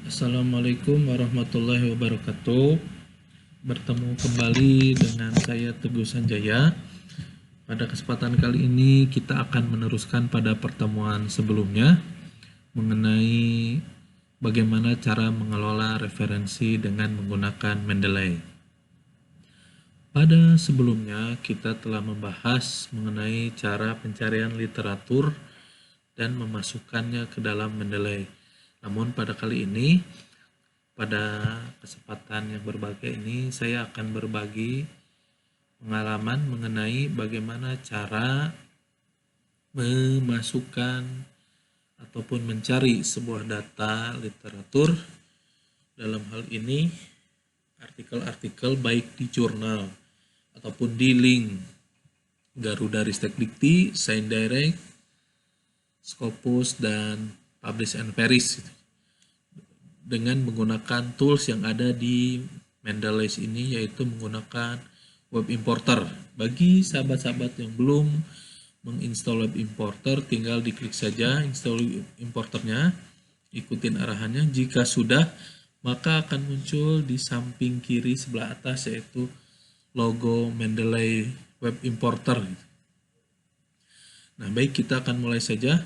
Assalamualaikum warahmatullahi wabarakatuh. Bertemu kembali dengan saya Teguh Sanjaya. Pada kesempatan kali ini kita akan meneruskan pada pertemuan sebelumnya mengenai bagaimana cara mengelola referensi dengan menggunakan Mendeley. Pada sebelumnya kita telah membahas mengenai cara pencarian literatur dan memasukkannya ke dalam Mendeley. Namun pada kali ini, pada kesempatan yang berbahagia ini, saya akan berbagi pengalaman mengenai bagaimana cara memasukkan ataupun mencari sebuah data literatur, dalam hal ini artikel-artikel baik di jurnal ataupun di link Garuda Ristek Dikti, Sains Direct, Scopus, dan Publish and Perish dengan menggunakan tools yang ada di Mendeley ini, yaitu menggunakan web importer. Bagi sahabat-sahabat yang belum menginstal web importer, tinggal diklik saja install importernya, ikutin arahannya. Jika sudah, maka akan muncul di samping kiri sebelah atas yaitu logo Mendeley web importer. Nah, baik, kita akan mulai saja.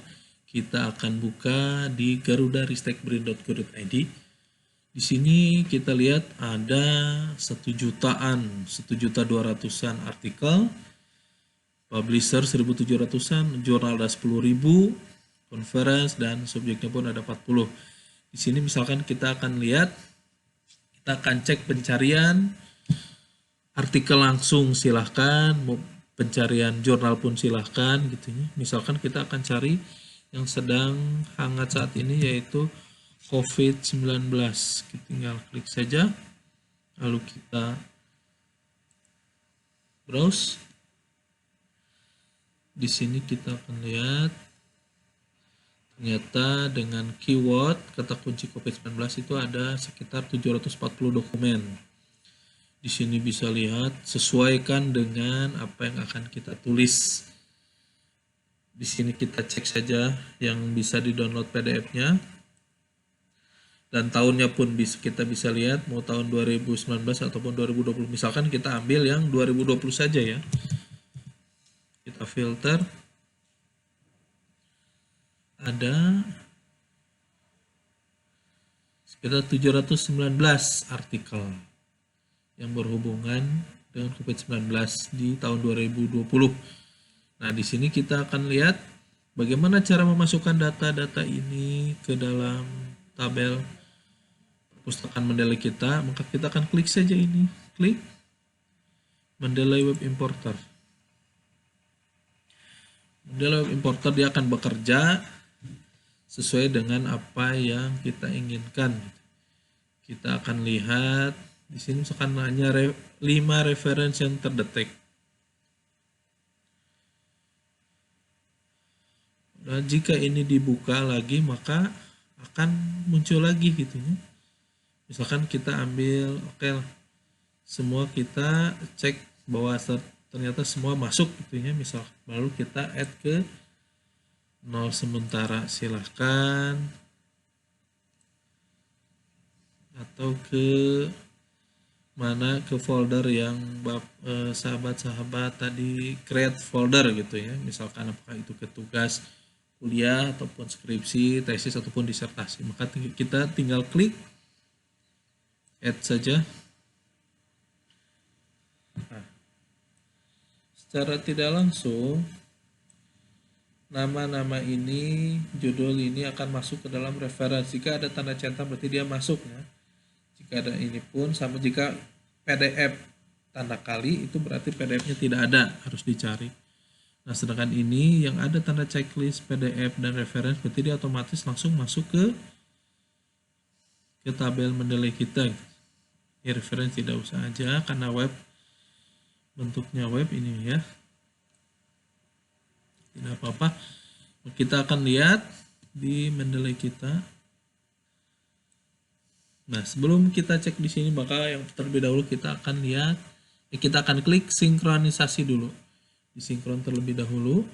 Kita akan buka di garudaristekbrin.co.id. Di sini kita lihat ada 1.200.000 artikel, publisher 1.700-an, jurnal ada 10.000, conference, dan subjeknya pun ada 40. Di sini misalkan kita akan lihat, kita akan cek pencarian artikel langsung, silahkan, pencarian jurnal pun silahkan gitu ya. Misalkan kita akan cari yang sedang hangat saat ini yaitu COVID-19. Kita tinggal klik saja, lalu kita browse. Di sini kita akan lihat ternyata dengan keyword kata kunci COVID-19 itu ada sekitar 740 dokumen. Di sini bisa lihat, sesuaikan dengan apa yang akan kita tulis. Di sini kita cek saja yang bisa di-download PDF-nya. Dan tahunnya pun kita bisa lihat mau tahun 2019 ataupun 2020. Misalkan kita ambil yang 2020 saja ya. Kita filter. Ada sekitar 719 artikel yang berhubungan dengan COVID-19 di tahun 2020. Nah, di sini kita akan lihat bagaimana cara memasukkan data-data ini ke dalam tabel perpustakaan Mendeley kita. Maka kita akan klik saja ini, klik Mendeley Web Importer. Mendeley Web Importer dia akan bekerja sesuai dengan apa yang kita inginkan. Kita akan lihat di sini misalkan hanya 5 referensi yang terdetek. Dan jika ini dibuka lagi maka akan muncul lagi gitu ya. Misalkan kita ambil semua kita cek bahwa ternyata semua masuk gitu ya, misal lalu kita add ke 0 sementara, silahkan, atau ke mana, ke folder yang sahabat-sahabat tadi create folder gitu ya, misalkan apakah itu ke tugas kuliah ataupun skripsi, tesis ataupun disertasi. Maka kita tinggal klik add saja. Nah, secara tidak langsung nama-nama ini, judul ini akan masuk ke dalam referensi. Jika ada tanda centang berarti dia masuk ya. Jika ada ini pun sama, jika PDF tanda kali itu berarti PDF-nya tidak ada, harus dicari. Nah, sedangkan ini yang ada tanda checklist, PDF, dan referensi berarti dia otomatis langsung masuk ke tabel Mendeley kita. Ini referensi tidak usah aja karena web, bentuknya web ini ya. Tidak apa-apa. Kita akan lihat di Mendeley kita. Nah, sebelum kita cek di sini, maka yang terlebih dahulu kita akan lihat, kita akan klik sinkronisasi dulu. Disinkron terlebih dahulu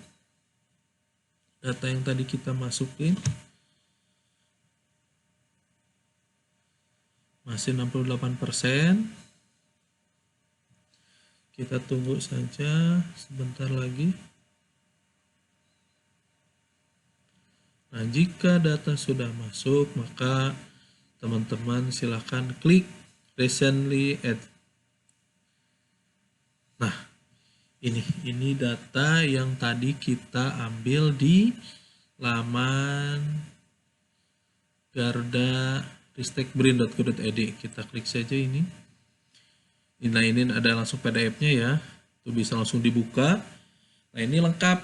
data yang tadi kita masukin. Masih 68%. Kita tunggu saja sebentar lagi. Nah, jika data sudah masuk, maka teman-teman silahkan klik recently add. Nah, ini data yang tadi kita ambil di laman garda-ristekbrin.go.id. Kita klik saja ini. Nah, ini ada langsung PDF-nya ya. Itu bisa langsung dibuka. Nah, ini lengkap.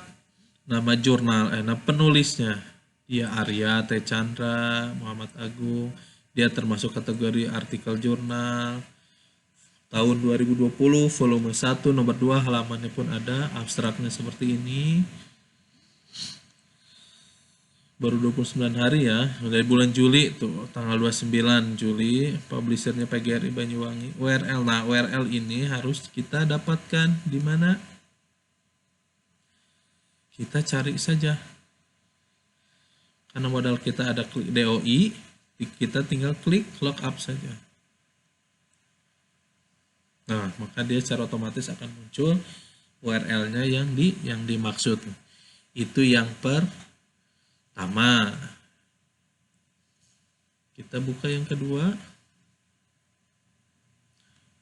Nama jurnal, nama penulisnya. Dia Arya T. Chandra, Muhammad Agung. Dia termasuk kategori artikel jurnal. Tahun 2020, volume 1, nomor 2, halamannya pun ada. Abstraknya seperti ini. Baru 29 hari ya, dari bulan Juli tuh, tanggal 29 Juli, publishernya PGRI Banyuwangi, URL. Nah, URL ini harus kita dapatkan di mana? Kita cari saja. Karena modal kita ada klik DOI, kita tinggal klik lookup saja. Nah, maka dia secara otomatis akan muncul URL-nya yang dimaksud. Itu yang pertama. Kita buka yang kedua.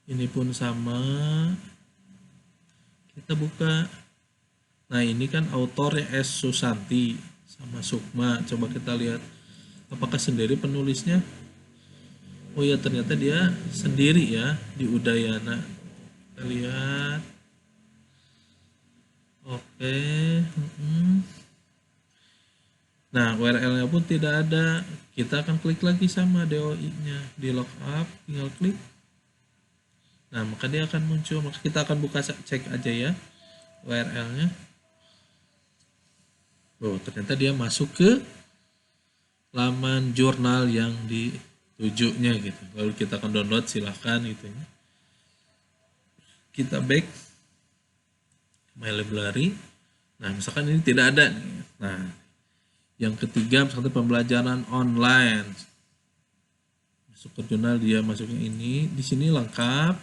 Ini pun sama. Kita buka. Nah, ini kan autornya S. Susanti sama Sukma. Coba kita lihat apakah sendiri penulisnya. Oh ya, ternyata dia sendiri ya di Udayana. Kita lihat. Oke. Nah, URL-nya pun tidak ada. Kita akan klik lagi sama DOI-nya. Di lookup, tinggal klik. Nah, maka dia akan muncul. Maka kita akan buka, cek aja ya URL-nya. Oh, ternyata dia masuk ke laman jurnal yang ditujunya gitu. Lalu kita akan download, silahkan gitu ya. Kita back My Library. Nah, misalkan ini tidak ada nih. Nah, yang ketiga misalnya pembelajaran online. Masuk ke jurnal, dia masuknya ini. Di sini lengkap.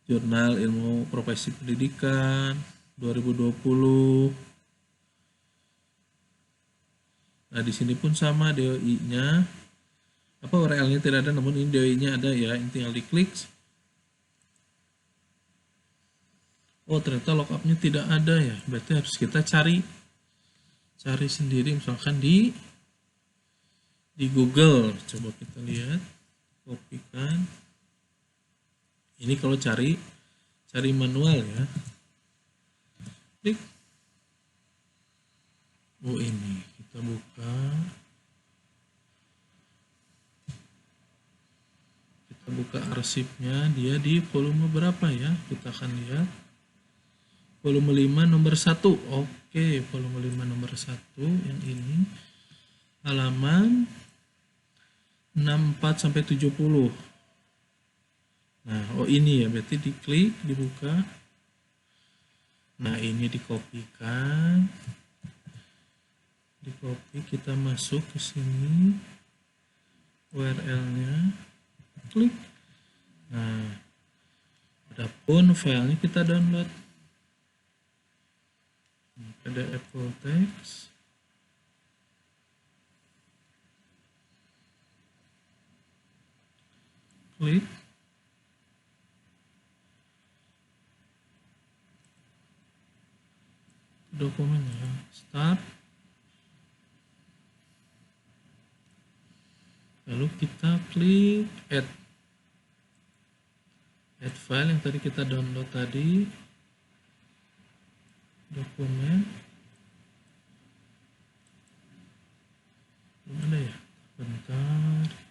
Jurnal Ilmu Profesi Pendidikan 2020. Nah, di sini pun sama DOI-nya. Apa URL-nya tidak ada, namun ini DOI-nya ada ya. Ini tinggal diklik. Oh, ternyata lookup-nya tidak ada ya. Berarti harus kita cari sendiri, misalkan di Google. Coba kita lihat, kopikan. Ini kalau cari manual ya. Klik. Oh, ini kita buka. Kita buka arsipnya, dia di volume berapa ya? Kita akan lihat. Volume 5 nomor 1. Oke, volume 5 nomor 1 yang ini. Halaman 64 sampai 70. Nah, oh ini ya, berarti diklik, dibuka. Nah, ini dikopikan. Dikopi, kita masuk ke sini. URL-nya. Klik. Nah, adapun filenya kita download. PDF full text. Klik. Dokumennya. Start. Lalu kita klik add file yang tadi kita download tadi. Dokumen. Mana ya? Bentar.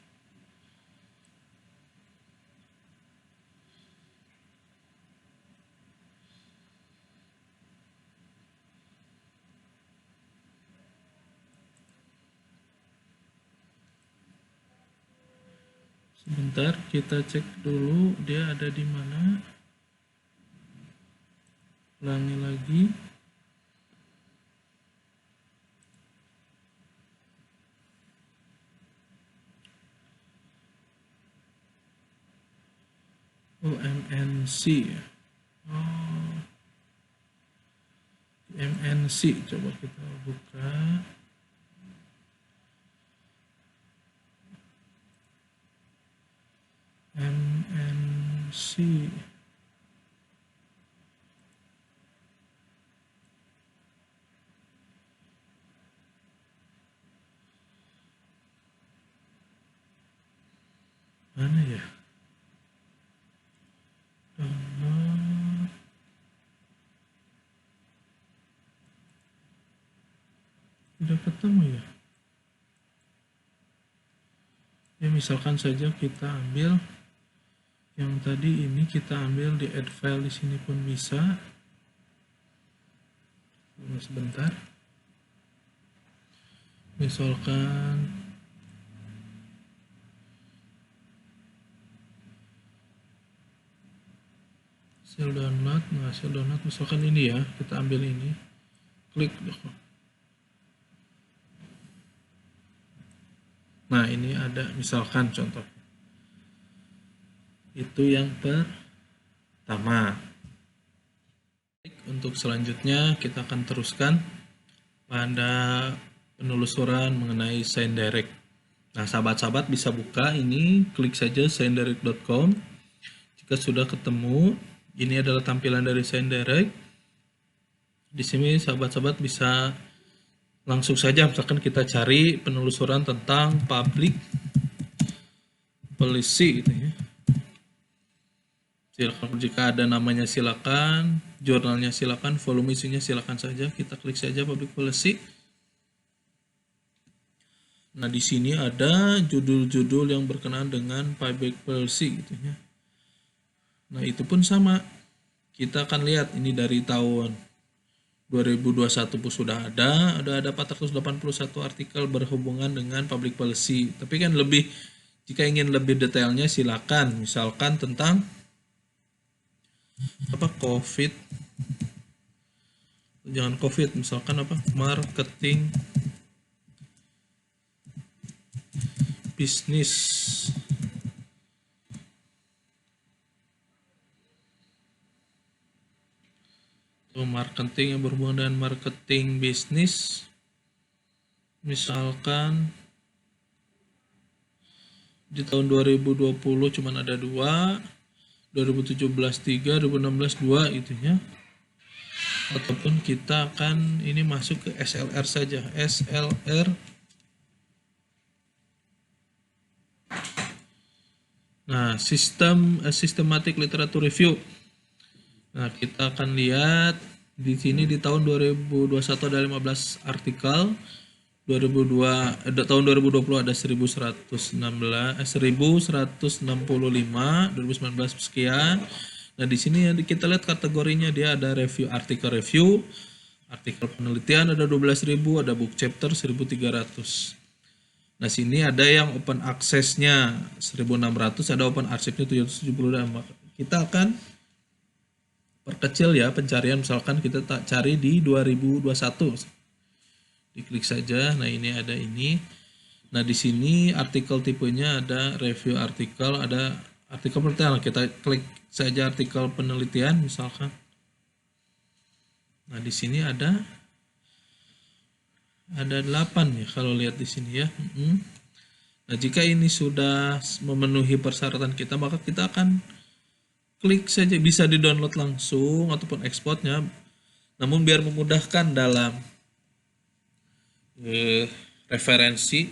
Sebentar, kita cek dulu dia ada di mana. Ulangi lagi. Oh, MNC. Oh, MNC. Coba kita buka. MNC. Mana ya? Tidak ketemu ya. Ya misalkan saja kita ambil yang tadi ini, kita ambil di add file di sini pun bisa. Tunggu sebentar. Misalkan hasil download, nah hasil download misalkan ini ya, kita ambil ini, klik. Nah ini ada misalkan contoh, itu yang pertama. Untuk selanjutnya kita akan teruskan pada penelusuran mengenai SignDirect. Nah sahabat-sahabat bisa buka ini, klik saja signdirect.com. Jika sudah ketemu, ini adalah tampilan dari SignDirect. Di sini sahabat-sahabat bisa langsung saja, misalkan kita cari penelusuran tentang public policy gitu ya. Silakan, jika ada namanya silakan, jurnalnya silakan, volume isinya silakan saja. Kita klik saja public policy. Nah di sini ada judul-judul yang berkenaan dengan public policy gitu ya. Nah itu pun sama, kita akan lihat ini dari tahun 2021 pun sudah ada 481 artikel berhubungan dengan public policy. Tapi kan lebih, jika ingin lebih detailnya silakan, misalkan tentang apa, COVID, jangan COVID, misalkan apa, marketing bisnis. Marketing yang berhubungan dengan marketing bisnis, misalkan di tahun 2020 cuman ada 2, 2017 3, 2016 2 itu ya. Ataupun kita akan ini masuk ke SLR saja, SLR. Nah, systematic literature review. Nah, kita akan lihat di sini di tahun 2021 ada 15 artikel, tahun 2020 ada 1165, 2019 sekian. Nah, di sini kita lihat kategorinya, dia ada review, artikel penelitian ada 12.000, ada book chapter 1.300. Nah, sini ada yang open access-nya 1.600, ada open archive-nya 770. Kita akan perkecil ya pencarian, misalkan kita tak cari di 2021. Diklik saja. Nah, ini ada ini. Nah, di sini artikel tipenya ada review artikel, ada artikel penelitian. Kita klik saja artikel penelitian misalkan. Nah, di sini ada 8 ya kalau lihat di sini ya. Nah, jika ini sudah memenuhi persyaratan kita, maka kita akan klik saja, bisa di-download langsung ataupun ekspornya. Namun biar memudahkan dalam referensi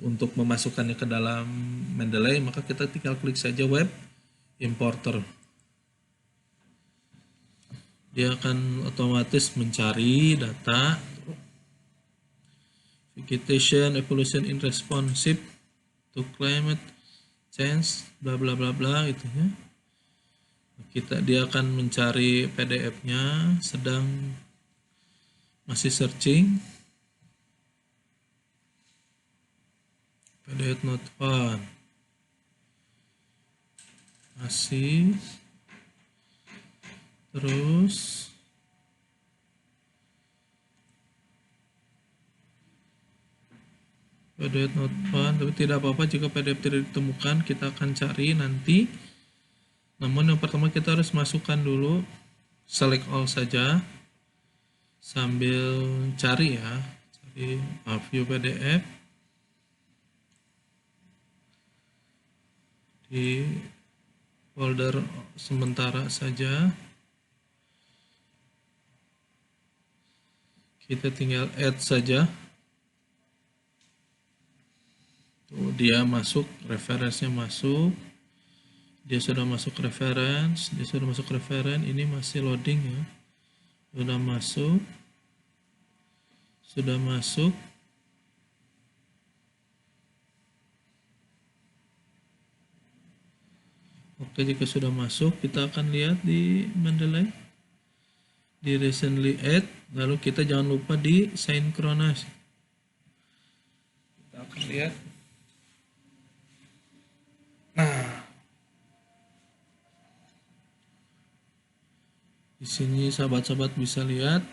untuk memasukkannya ke dalam Mendeley, maka kita tinggal klik saja web importer. Dia akan otomatis mencari data vegetation evolution in responsive to climate change bla bla bla bla itu ya. Dia akan mencari PDF-nya, sedang masih searching. PDF not found. Masih. Terus PDF not found, tapi tidak apa-apa jika PDF tidak ditemukan, kita akan cari nanti Namun yang pertama kita harus masukkan dulu, select all saja sambil cari ya, cari view PDF di folder sementara saja. Kita tinggal add saja. Tuh, dia masuk, referensinya masuk. Dia sudah masuk reference, ini masih loading ya. Sudah masuk. Oke, jika sudah masuk, kita akan lihat di Mendeley, di recently add, lalu kita jangan lupa di synchronize. Kita akan lihat. Nah, di sini sahabat-sahabat bisa lihat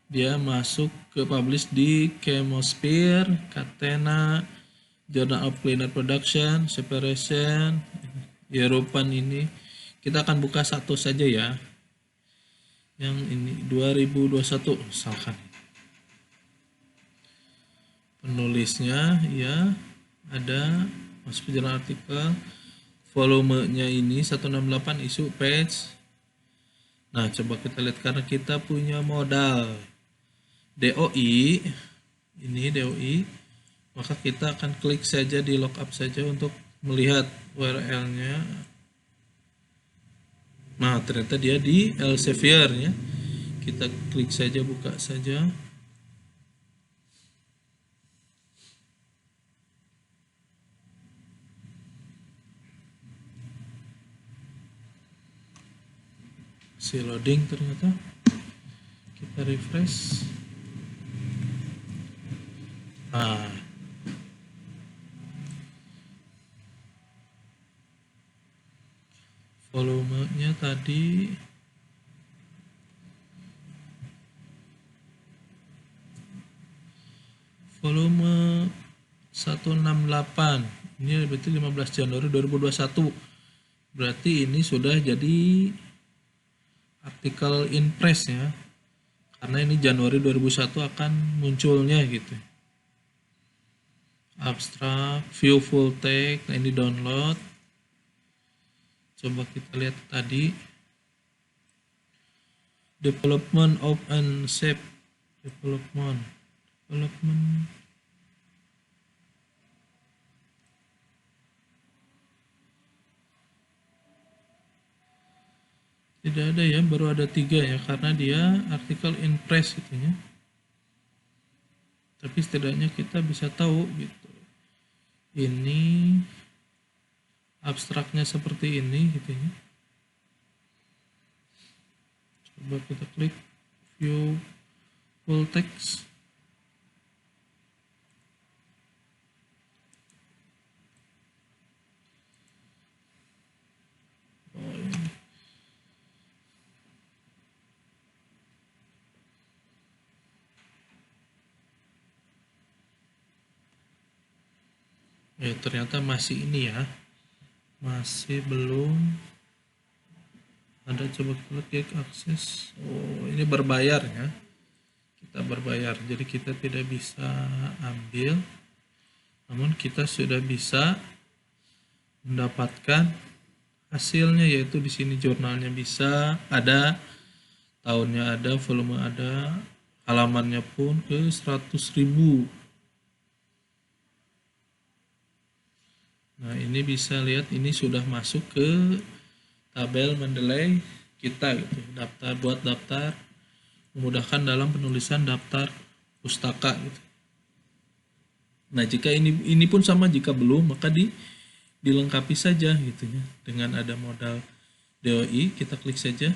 dia masuk ke publish di Chemosphere, Catena, Journal of Cleaner Production, Separation, European ini. Kita akan buka satu saja ya. Yang ini 2021 misalkan. Penulisnya ya ada masuk ke jurnal artikel. Volumenya ini 168 isu page. Nah, coba kita lihat karena kita punya modal DOI, ini DOI, maka kita akan klik saja di lookup saja untuk melihat URL-nya. Nah, ternyata dia di Elsevier ya. Kita klik saja, buka saja. Si loading ternyata. Kita refresh. Nah, volumenya tadi volume 168, ini berarti 15 Januari 2021, berarti ini sudah jadi artikel in press ya, karena ini Januari 2001 akan munculnya gitu. Abstrak, view full text, nah ini download. Coba kita lihat tadi development of shape, development tidak ada ya, baru ada 3 ya, karena dia artikel in press gitu ya. Tapi setidaknya kita bisa tahu gitu, ini abstraknya seperti ini gitu ya. Coba kita klik view full text. Oh, ini. Ya, ternyata masih ini ya, masih belum ada. Coba kita klik akses. Oh, ini berbayar ya, kita berbayar, jadi kita tidak bisa ambil, namun kita sudah bisa mendapatkan hasilnya, yaitu di sini jurnalnya bisa ada, tahunnya ada, volume ada, halamannya pun ke 100.000. Nah, ini bisa lihat, ini sudah masuk ke tabel Mendeley kita gitu, daftar, buat daftar, memudahkan dalam penulisan daftar pustaka gitu. Nah, jika ini pun sama, jika belum maka dilengkapi saja gitu ya, dengan ada modal DOI, kita klik saja.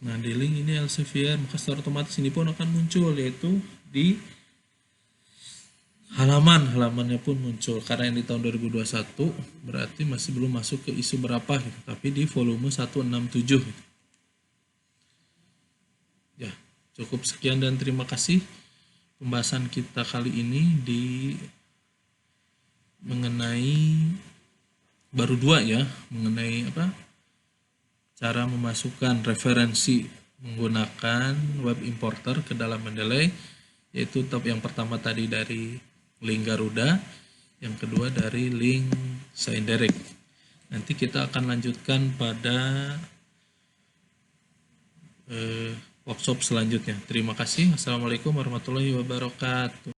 Nah, di link ini Elsevier, maka secara otomatis ini pun akan muncul, yaitu di halamannya pun muncul, karena yang di tahun 2021 berarti masih belum masuk ke isu berapa gitu, tapi di volume 167 gitu. Ya, cukup sekian dan terima kasih pembahasan kita kali ini di mengenai baru 2 ya mengenai cara memasukkan referensi menggunakan web importer ke dalam Mendeley, yaitu yang pertama tadi dari link Garuda, yang kedua dari link ScienDirect. Nanti kita akan lanjutkan pada workshop selanjutnya. Terima kasih. Assalamualaikum warahmatullahi wabarakatuh.